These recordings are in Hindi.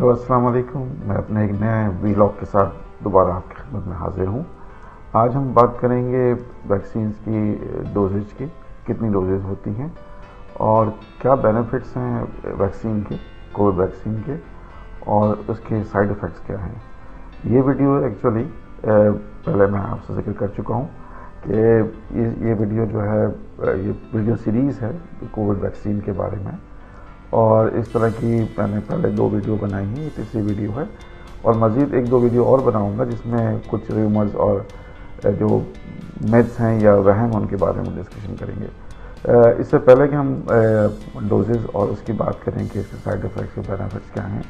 हेलो अस्सलाम वालेकुम। मैं अपने एक नए वीलॉग के साथ दोबारा आपकी खिदमत में हाजिर हूँ। आज हम बात करेंगे वैक्सीन्स की डोजेज की, कितनी डोजेज होती हैं और क्या बेनिफिट्स हैं वैक्सीन के, कोविड वैक्सीन के, और उसके साइड इफ़ेक्ट्स क्या हैं। ये वीडियो एक्चुअली पहले मैं आपसे जिक्र कर चुका हूँ कि ये वीडियो जो है ये वीडियो सीरीज़ है कोविड वैक्सीन के बारे में, और इस तरह की मैंने पहले 2 वीडियो बनाई हैं, ये तीसरी वीडियो है और मज़ीद 1-2 वीडियो और बनाऊंगा जिसमें कुछ रूमर्स और जो मिथ्स हैं या वहम उनके बारे में डिस्कशन करेंगे। इससे पहले कि हम डोजेज़ और उसकी बात करें कि इसके साइड इफ़ेक्ट्स और बेनिफिट्स क्या हैं,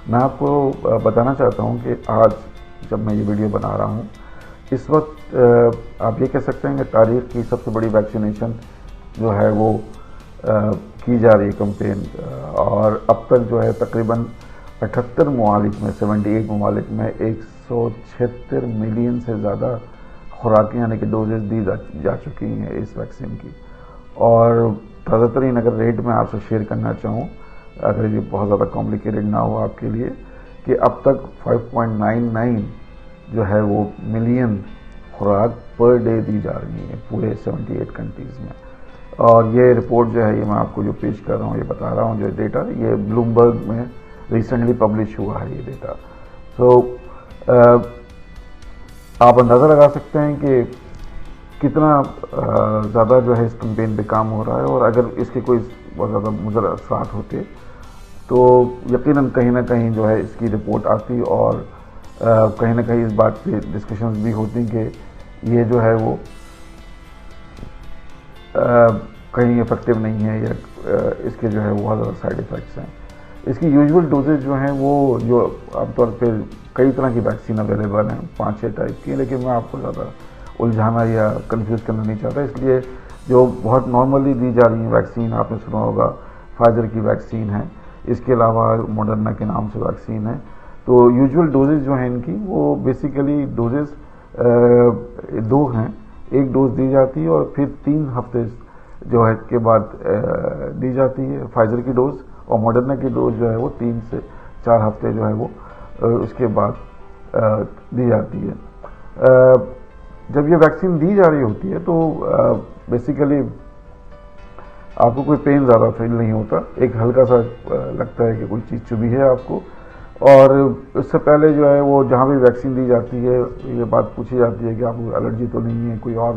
मैं आपको बताना चाहता हूँ कि आज जब मैं ये वीडियो बना रहा हूँ, इस वक्त आप ये कह सकते हैं कि तारीख़ की सबसे बड़ी वैक्सीनेशन जो है वो की जा रही है कैंपेन, और अब तक जो है तकरीबन 78 ममालिक में 78 ममालिक में 176 मिलियन से ज़्यादा खुराकें यानी कि डोजेज दी जा चुकी हैं इस वैक्सीन की। और ताज़ा तरीन अगर रेट में आपसे शेयर करना चाहूँ, अगर ये बहुत ज़्यादा कॉम्प्लिकेटेड ना हो आपके लिए, कि अब तक 5.99 जो है वो मिलियन खुराक पर डे दी जा रही है पूरे 78 कंट्रीज़ में। और ये रिपोर्ट जो है ये मैं आपको जो पेश कर रहा हूँ, ये बता रहा हूँ, जो डेटा ये ब्लूमबर्ग में रिसेंटली पब्लिश हुआ है ये डेटा। आप अंदाज़ा लगा सकते हैं कि कितना ज़्यादा जो है इस कैंपेन पे काम हो रहा है, और अगर इसके कोई बहुत ज़्यादा मुज़र असरात होते तो यकीनन कहीं ना कहीं जो है इसकी रिपोर्ट आती और कहीं ना कहीं इस बात पे डिस्कशंस भी होती कि ये जो है वो कहीं इफेक्टिव नहीं है या इसके जो है वो बहुत ज़्यादा साइड इफ़ेक्ट्स हैं। इसकी यूजुअल डोजेज जो हैं वो जो आमतौर पे कई तरह की वैक्सीन अवेलेबल हैं, 5-6 टाइप की, लेकिन मैं आपको ज़्यादा उलझाना या कंफ्यूज करना नहीं चाहता, इसलिए जो बहुत नॉर्मली दी जा रही है वैक्सीन, आपने सुना होगा फाइजर की वैक्सीन है, इसके अलावा मॉडर्ना के नाम से वैक्सीन है। तो यूजुअल डोजेज जो हैं इनकी वो बेसिकली डोजेज 2 हैं। एक डोज दी जाती है और फिर 3 हफ्ते जो है के बाद दी जाती है फाइजर की डोज, और मॉडर्ना की डोज जो है वो 3 से 4 हफ्ते जो है वो उसके बाद दी जाती है। जब ये वैक्सीन दी जा रही होती है तो बेसिकली आपको कोई पेन ज़्यादा फील नहीं होता, एक हल्का सा लगता है कि कोई चीज़ चुभी है आपको। और उससे पहले जो है वो जहाँ भी वैक्सीन दी जाती है ये बात पूछी जाती है कि आपको एलर्जी तो नहीं है, कोई और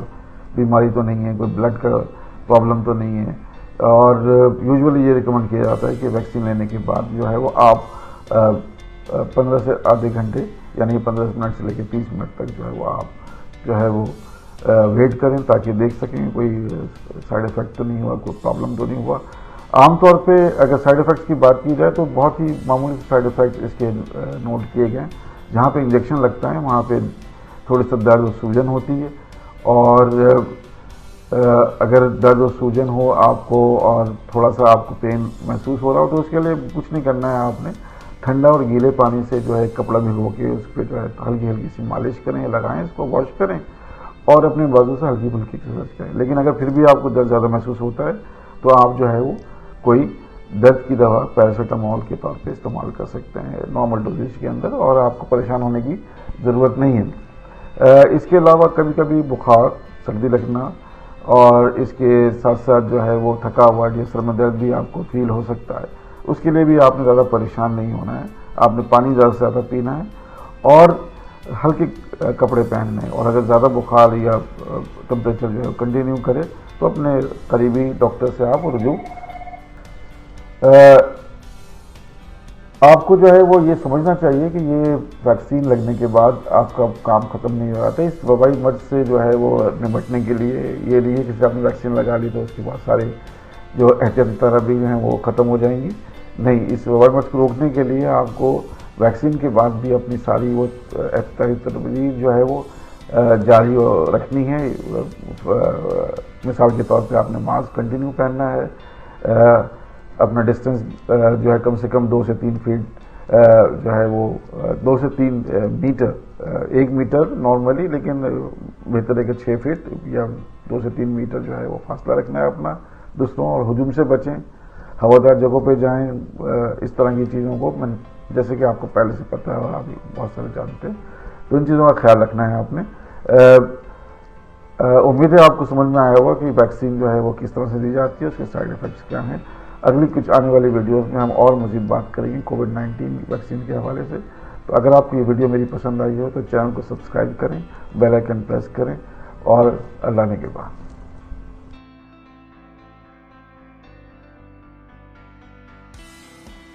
बीमारी तो नहीं है, कोई ब्लड का प्रॉब्लम तो नहीं है। और यूजुअली ये रिकमेंड किया जाता है कि वैक्सीन लेने के बाद जो है वो आप 15 से आधे घंटे यानी 15 मिनट से लेकर 30 मिनट तक जो है वो आप जो है वो वेट करें, ताकि देख सकें कोई साइड इफ़ेक्ट तो नहीं हुआ, कोई प्रॉब्लम तो नहीं हुआ। आमतौर पे अगर साइड इफ़ेक्ट्स की बात की जाए तो बहुत ही मामूली साइड इफ़ेक्ट इसके नोट किए गए हैं। जहाँ पे इंजेक्शन लगता है वहाँ पे थोड़ी सा दर्द और सूजन होती है, और अगर दर्द और सूजन हो आपको और थोड़ा सा आपको पेन महसूस हो रहा हो तो उसके लिए कुछ नहीं करना है, आपने ठंडा और गीले पानी से जो है कपड़ा भिगो के उस पर जो है हल्की हल्की सी मालिश करें, लगाएं, इसको वॉश करें और अपने बाजू से हल्की फुल्की एक्सरसाइज करें। लेकिन अगर फिर भी आपको दर्द ज़्यादा महसूस होता है तो आप जो है वो कोई दर्द की दवा पैरासीटामोल के तौर पे इस्तेमाल कर सकते हैं नॉर्मल डोजेज के अंदर, और आपको परेशान होने की ज़रूरत नहीं है। इसके अलावा कभी कभी बुखार, सर्दी लगना और इसके साथ साथ जो है वो थकावट या सर में दर्द भी आपको फील हो सकता है। उसके लिए भी आपने ज़्यादा परेशान नहीं होना है, आपने पानी ज़्यादा से ज़्यादा पीना है और हल्के कपड़े पहनने हैं। और अगर ज़्यादा बुखार या टेम्परेचर जो है कंटिन्यू करे तो अपने करीबी डॉक्टर से आप रुजू। आपको जो है वो ये समझना चाहिए कि ये वैक्सीन लगने के बाद आपका काम ख़त्म नहीं हो जाता। इस वबाई मर्ज से जो है वो निपटने के लिए ये नहीं है कि आपने वैक्सीन लगा ली तो उसके बाद सारे जो एहतियाती तदाबीर हैं वो ख़त्म हो जाएंगी। नहीं, इस वबाई मर्ज को रोकने के लिए आपको वैक्सीन के बाद भी अपनी सारी वो एहतियाती तदाबीर जो है वो जारी रखनी है। मिसाल के तौर पे आपने मास्क कंटिन्यू पहनना है, अपना डिस्टेंस जो है कम से कम 2 से 3 फीट जो है वो 2 से 3 मीटर, 1 मीटर नॉर्मली, लेकिन बेहतर है कि 6 फीट या 2 से 3 मीटर जो है वो फासला रखना है अपना दूसरों, और हुजूम से बचें। हवादार जगहों पे जाएं, इस तरह की चीज़ों को मैं जैसे कि आपको पहले से पता है और आप बहुत सारे जानते हैं, तो इन चीज़ों का ख्याल रखना है आपने। उम्मीद है आपको समझ में आया होगा कि वैक्सीन जो है वो किस तरह से दी जाती है, उसके साइड इफ़ेक्ट्स क्या हैं। अगली कुछ आने वाली वीडियोस में हम और मज़ीद बात करेंगे कोविड-19 वैक्सीन के हवाले से। तो अगर आपको ये वीडियो मेरी पसंद आई हो तो चैनल को सब्सक्राइब करें, बेल आइकन प्रेस करें और अल्लाह ने के बाद।